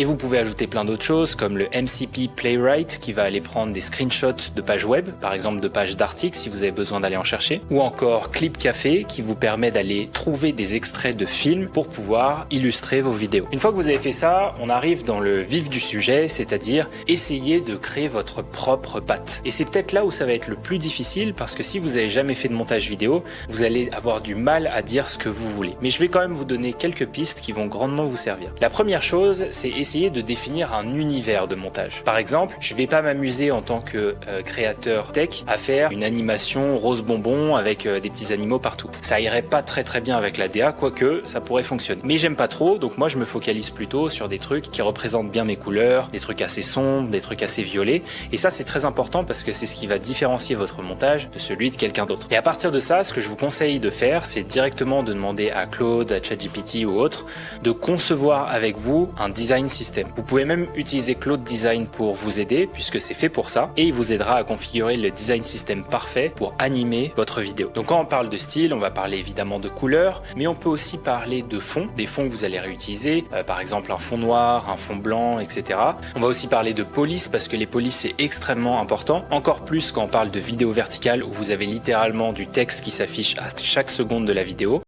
Et vous pouvez ajouter plein d'autres choses comme le MCP Playwright qui va aller prendre des screenshots de pages web, par exemple de pages d'articles si vous avez besoin d'aller en chercher, ou encore Clip Café qui vous permet d'aller trouver des extraits de films pour pouvoir illustrer vos vidéos. Une fois que vous avez fait ça, on arrive dans le vif du sujet, c'est-à-dire essayer de créer votre propre patte. Et c'est peut-être là où ça va être le plus difficile parce que si vous n'avez jamais fait de montage vidéo, vous allez avoir du mal à dire ce que vous voulez. Mais je vais quand même vous donner quelques pistes qui vont grandement vous servir. La première chose, c'est essayer de définir un univers de montage. Par exemple, je vais pas m'amuser en tant que créateur tech à faire une animation rose bonbon avec des petits animaux partout. Ça irait pas très bien avec la DA, quoique ça pourrait fonctionner. Mais j'aime pas trop, donc moi je me focalise plutôt sur des trucs qui représentent bien mes couleurs, des trucs assez sombres, des trucs assez violets. Et ça c'est très important parce que c'est ce qui va différencier votre montage de celui de quelqu'un d'autre. Et à partir de ça, ce que je vous conseille de faire, c'est directement de demander à Claude, à ChatGPT ou autre, de concevoir avec vous un design system. Vous pouvez même utiliser Claude Design pour vous aider puisque c'est fait pour ça et il vous aidera à configurer le design system parfait pour animer votre vidéo. Donc quand on parle de style, on va parler évidemment de couleurs, mais on peut aussi parler de fond, des fonds que vous allez réutiliser, par exemple un fond noir, un fond blanc, etc. On va aussi parler de police parce que les polices c'est extrêmement important, encore plus quand on parle de vidéo verticale où vous avez littéralement du texte qui s'affiche à chaque seconde de la vidéo.